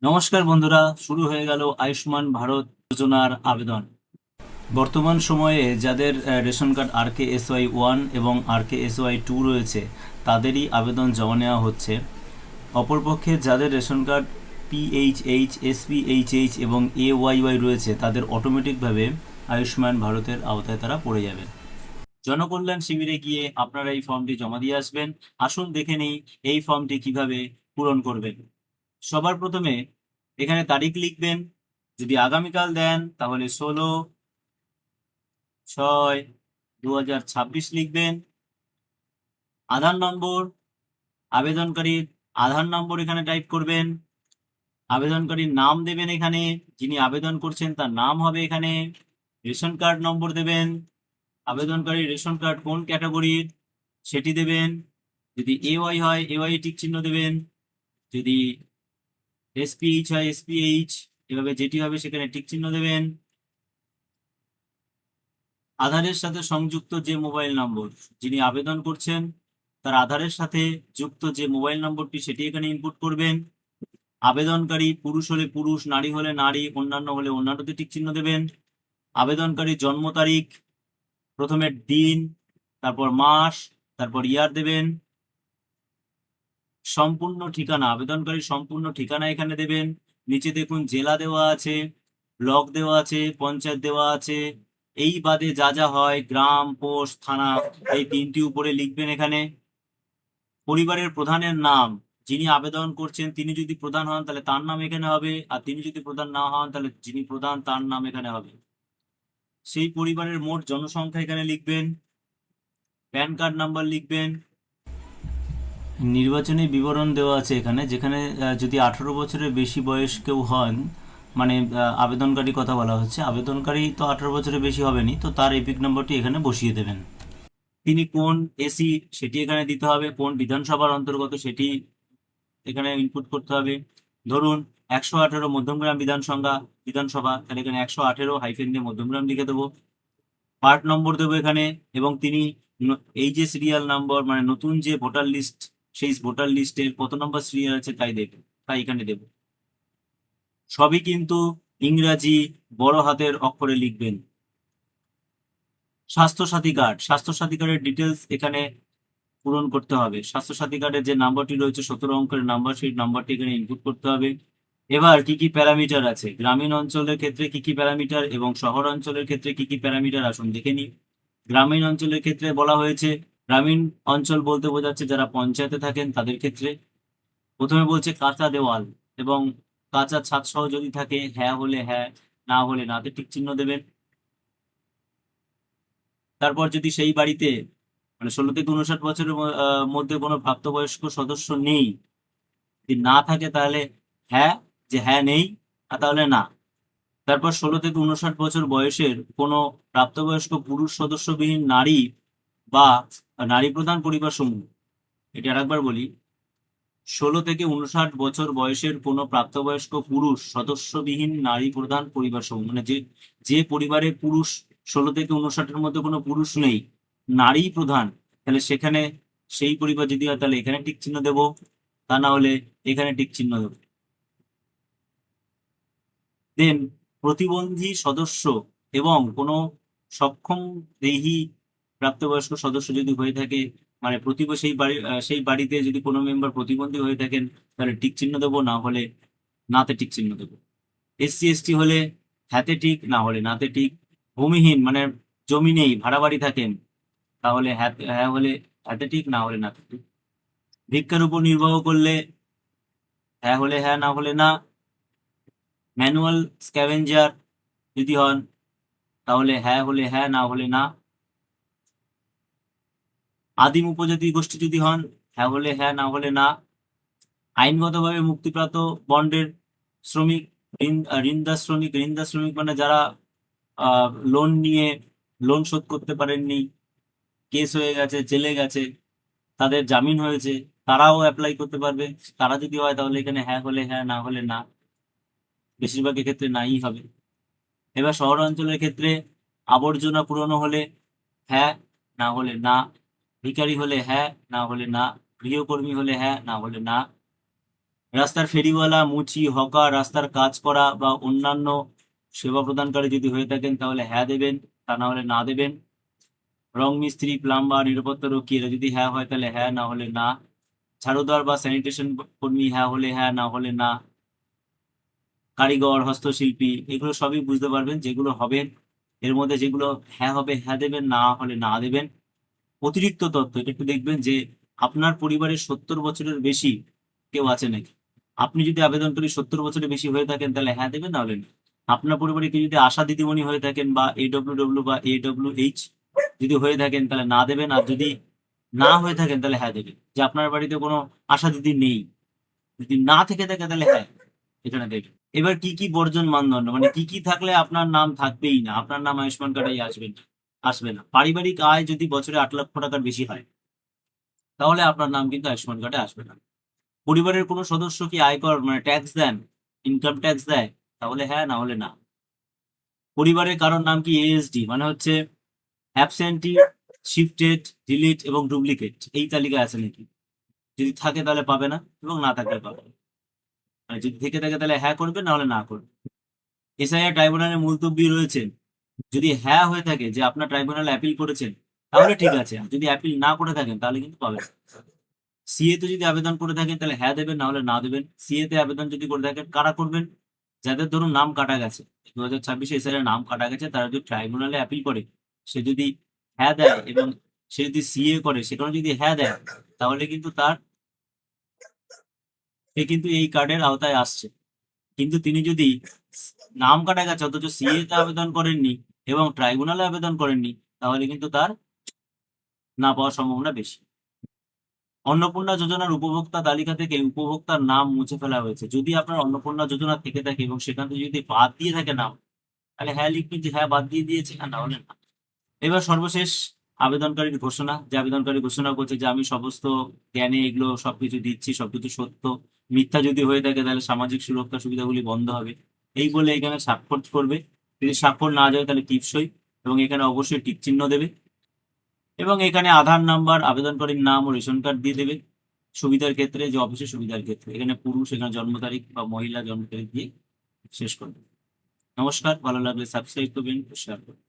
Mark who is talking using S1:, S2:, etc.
S1: নমস্কার বন্ধুরা, শুরু হয়ে গেল আয়ুষ্মান ভারত যোজনার আবেদন। বর্তমান সময়ে যাদের রেশন কার্ড RKSY 1 এবং RKSY 2 রয়েছে তাদেরই আবেদন জমা নেওয়া হচ্ছে। অপরপক্ষে যাদের রেশন কার্ড PHH, SPHH এবং AYY রয়েছে তাদের অটোমেটিকভাবে আয়ুষ্মান ভারতের আওতায় তারা পড়ে যাবে। জনকল্যাণ শিবিরে গিয়ে আপনারা এই ফর্মটি জমা দিয়ে আসবেন। আসুন দেখে নিই এই ফর্মটি কিভাবে পূরণ করবেন। সবার প্রথমে এখানে তারিখ লিখবেন। যদি আগামীকাল দেন তাহলে 16/6/2026 লিখবেন। আধার নম্বর, আবেদনকারীর আধার নম্বর এখানে টাইপ করবেন। আবেদনকারীর নাম দেবেন, এখানে যিনি আবেদন করছেন তার নাম হবে এখানে। রেশন কার্ড নম্বর দেবেন। আবেদনকারীর রেশন কার্ড কোন ক্যাটাগরির সেটি দেবেন। যদি AY হয় AY টিক চিহ্ন দেবেন। যদি SPH হয় SPH, এভাবে যেটি হবে সেখানে টিক চিহ্ন দেবেন। আধারের সাথে সংযুক্ত যে মোবাইল নম্বর যিনি আবেদন করছেন তার আধারের সাথে যুক্ত যে মোবাইল নম্বরটি সেটি এখানে ইনপুট করবেন। আবেদনকারী পুরুষ হলে পুরুষ, নারী হলে নারী, অন্যান্য হলে অন্যান্যতে টিক চিহ্ন দেবেন। আবেদনকারী জন্ম তারিখ, প্রথমে দিন, তারপর মাস, তারপর ইয়ার দেবেন। সম্পূর্ণ ঠিকানা, আবেদনকারী সম্পূর্ণ ঠিকানা এখানে দেবেন। নিচে দেখুন জেলা দেওয়া আছে, ব্লক দেওয়া আছে, পঞ্চায়েত দেওয়া আছে। এই বাদে যা যা হয় গ্রাম, পোস্ট, থানা, এই তিনটি উপরে লিখবেন এখানে। পরিবারের প্রধানের নাম, যিনি আবেদন করছেন তিনি যদি প্রধান হন তাহলে তার নাম এখানে হবে, আর তিনি যদি প্রধান না হন তাহলে যিনি প্রধান তার নাম এখানে হবে। সেই পরিবারের মোট জনসংখ্যা এখানে লিখবেন। প্যান কার্ড নাম্বার লিখবেন। নির্বাচনী বিবরণ দেওয়া আছে এখানে, যেখানে যদি 18 বছরের বেশি বয়স কেউ হন, মানে আবেদনকারী কথা বলা হচ্ছে, আবেদনকারী তো 18 বছরের বেশি হবেনি, তো তার এপিক নম্বরটি এখানে বসিয়ে দেবেন। তিনি কোন এসি সেটি এখানে দিতে হবে, কোন বিধানসভার অন্তর্গত সেটি এখানে ইনপুট করতে হবে। ধরুন 118 মধ্যমগ্রাম বিধানসভা, তাহলে এখানে 118 দিয়ে মধ্যমগ্রাম লিখে দেবো। পার্ট নম্বর দেবো এখানে, এবং তিনি এই যে সিরিয়াল নাম্বার, মানে নতুন যে ভোটার লিস্ট, সেই ভোটার লিস্টের কত নম্বর সিরিয়াল আছে তাই এখানে দেব। সবই কিন্তু ইংরাজি বড় হাতের অক্ষরে লিখবেন। স্বাস্থ্যসাথী কার্ডের ডিটেলস এখানে পূরণ করতে হবে। স্বাস্থ্যসাথী কার্ডের যে নাম্বারটি রয়েছে 17 অঙ্কের নাম্বার, সেই নাম্বারটি এখানে ইনপুট করতে হবে। এবার কি কি প্যারামিটার আছে, গ্রামীণ অঞ্চলের ক্ষেত্রে কি কি প্যারামিটার এবং শহর অঞ্চলের ক্ষেত্রে কি কি প্যারামিটার, আসুন দেখে নিই। গ্রামীণ অঞ্চলের ক্ষেত্রে বলা হয়েছে, গ্রামীণ অঞ্চল বলতে বোঝাচ্ছে যারা পঞ্চায়েতে থাকেন তাদের ক্ষেত্রে। প্রথমে বলছে কাঁচা দেওয়াল এবং কাঁচা ছাদ সহ যদি থাকে, হ্যাঁ হলে হ্যাঁ, না হলে নাতে টিক চিহ্ন দেবেন। তারপর যদি সেই বাড়িতে, মানে 16 থেকে 59 বছরের মধ্যে কোনো প্রাপ্তবয়স্ক সদস্য নেই, যদি না থাকে তাহলে হ্যাঁ, যে হ্যাঁ নেই, আর তাহলে না। তারপর 16 থেকে 59 বছর বয়সের কোনো প্রাপ্তবয়স্ক পুরুষ সদস্যবিহীন নারী বা নারী প্রধান পরিবার সমূহ, এটা আরেকবার বলি, 16 থেকে 59 বছর বয়সের কোনো প্রাপ্তবয়স্ক পুরুষ সদস্যবিহীন নারী প্রধান পরিবার সমূহ, মানে যে যে পরিবারে পুরুষ 16 থেকে 59-এর মধ্যে কোনো পুরুষ নেই, নারী প্রধান, তাহলে সেখানে সেই পরিবার যদি হয় তাহলে এখানে টিক চিহ্ন দেবো, তা না হলে এখানে টিক চিহ্ন দেবো। দেন প্রতিবন্ধী সদস্য এবং কোনো সক্ষম দেহী প্রাপ্তবয়স্ক সদস্য যদি হয়ে থাকে, মানে সেই বাড়িতে যদি কোনো মেম্বার প্রতিবন্ধী হয়ে থাকেন তাহলে টিক চিহ্ন দেবো, না হলে নাতে টিক চিহ্ন দেবো। SC ST হলে হ্যাতে টিক, না হলে নাতে টিক। ভূমিহীন মানে জমি নেই, ভাড়া বাড়ি থাকেন, তাহলে হ্যাঁ হলে হ্যাতে টিক, না হলে নাতে টিক। ভিক্ষার উপর নির্বাহ করলে হ্যাঁ হলে হ্যাঁ, না হলে না। ম্যানুয়াল স্ক্যাভেঞ্জার যদি হন তাহলে হ্যাঁ হলে হ্যাঁ, না হলে না। আদিম উপজাতি গোষ্ঠী যদি হন, হ্যাঁ হলে হ্যাঁ, না হলে না। আইনগতভাবে মুক্তিপ্রাপ্ত বন্ডের শ্রমিক, ঋণদাস শ্রমিক মানে যারা লোন নিয়ে লোন শোধ করতে পারেননি, কেস হয়ে গেছে, জেলে গেছে, তাদের জামিন হয়েছে, তারাও অ্যাপ্লাই করতে পারবে। তারা যদি হয় তাহলে এখানে হ্যাঁ হলে হ্যাঁ, না হলে না। বেশিরভাগ ক্ষেত্রে নাই হবে। এবার শহর অঞ্চলের ক্ষেত্রে আবর্জনা পুরনো হলে হ্যাঁ, না হলে না। ভিখারি হলে হ্যাঁ, না হলে না। গৃহকর্মী হলে হ্যাঁ, না হলে না। রাস্তার ফেরিওয়ালা, মুচি, হকার, রাস্তার কাজ করা বা অন্যান্য সেবা প্রদানকারী যদি হয়ে থাকেন তাহলে হ্যাঁ দেবেন, তা না হলে না দেবেন। রং মিস্ত্রি, প্লাম্বার, নিরাপত্তা রক্ষী এরা যদি হ্যাঁ হয় তাহলে হ্যাঁ, না হলে না। ঝাড়ুদার বা স্যানিটেশন কর্মী হ্যাঁ হলে হ্যাঁ, না হলে না। কারিগর, হস্তশিল্পী, এগুলো সবই বুঝতে পারবেন যেগুলো হবেন। এর মধ্যে যেগুলো হ্যাঁ হবে হ্যাঁ দেবেন, না হলে না দেবেন। অতিরিক্ত তথ্য, এটা একটু দেখবেন যে আপনার পরিবারের 70 বছরের বেশি কেউ আছে নাকি। আপনি যদি আবেদনকারী 70 বছরের বেশি হয়ে থাকেন তাহলে হ্যাঁ দেবেন, না হলে না। আপনার পরিবারে কেউ যদি আশা দিদিমণি হয়ে থাকেন বা AWW বা AWH যদি হয়ে থাকেন তাহলে না দেবেন, আর যদি না হয়ে থাকেন তাহলে হ্যাঁ দেবেন। যে আপনার বাড়িতে কোনো আশা দিদি নেই, যদি না থেকে থাকে তাহলে হ্যাঁ এখানে দেবেন। এবার কি কি বর্জন মানদণ্ড, মানে কি কি থাকলে আপনার নাম থাকবেই না, আপনার নাম আয়ুষ্মান কার্ডে আসবে না। পারিবারিক আয় যদি বছরে 8 লক্ষ টাকার বেশি হয় তাহলে আপনার নাম কিন্তু আয়ুষ্মান কার্ডে আসবে না। পরিবারের কোনো সদস্য কি আয়কর মানে ট্যাক্স দেন, ইনকাম ট্যাক্স দেয়, তাহলে হ্যাঁ, না হলে না। পরিবারের কারোর নাম কি ASD মানে হচ্ছে অ্যাবসেন্টি, শিফটেড, ডিলিট এবং ডুপ্লিকেট, এই তালিকায় আছে নাকি? যদি থাকে তাহলে পাবে না, এবং না থাকলে পাবে। মানে যদি থেকে থাকে তাহলে হ্যাঁ করবে, না হলে না করবে। SIR ট্রাইব্যুনালে মুলতবি রয়েছেন, যদি হ্যাঁ হয়ে থাকে যে আপনার ট্রাইব্যুনালে অ্যাপিল করেছেন তাহলে ঠিক আছে, আর যদি অ্যাপিল না করে থাকেন তাহলে কিন্তু পাবেন। সিএ তে যদি আবেদন করে থাকেন তাহলে হ্যাঁ দেবেন, না হলে না দেবেন। সিএ তে আবেদন যদি করে থাকেন, কারা করবেন? যাদের ধরুন নাম কাটা গেছে, 2026 এসআর নাম কাটা গেছে, তারা যদি ট্রাইব্যুনালে অ্যাপিল করে, সে যদি হ্যাঁ দেয় এবং সে যদি সিএ করে সেখানে যদি হ্যাঁ দেয় তাহলে কিন্তু সে কিন্তু এই কার্ডের আওতায় আসছে। কিন্তু তিনি যদি নাম কাটা গেছে অথচ সিএ তে আবেদন করেননি এবং ট্রাইব্যুনালে আবেদন করেননি, তাহলে কিন্তু তার না পাওয়ার সম্ভাবনা বেশি। অন্নপূর্ণা যোজনার উপভোক্তা তালিকা থেকে উপভোক্তার নাম মুছে ফেলা হয়েছে, যদি আপনার অন্নপূর্ণা যোজনা থেকে থাকে এবং সেখান থেকে যদি বাদ দিয়ে থাকে নাম, তাহলে হ্যাঁ লিখবেন যে হ্যাঁ বাদ দিয়ে দিয়েছে, আর না হলে না। এবার সর্বশেষ আবেদনকারীর ঘোষণা, যে আবেদনকারী ঘোষণা করছে যে আমি সমস্ত জ্ঞানে এগুলো সবকিছু দিচ্ছি, সবকিছু সত্য। মিথ্যা যদি হয়ে থাকে তাহলে সামাজিক সুরক্ষা সুবিধাগুলি বন্ধ হবে, এই বলে এখানে স্বাক্ষর করবে। যদি স্বাক্ষর না যায় তাহলে টিপসই, এবং এখানে অবশ্যই টিক চিহ্ন দেবে। এবং এখানে আধার নাম্বার, আবেদনকারীর নাম ও রেশন কার্ড দিয়ে দেবে। সুবিধার ক্ষেত্রে, যে অফিসের সুবিধার ক্ষেত্রে এখানে পুরুষ, এখানে জন্ম তারিখ বা মহিলা জন্ম তারিখ দিয়ে শেষ করবে। নমস্কার, ভালো লাগলে সাবস্ক্রাইব করবেন, শেয়ার করবেন।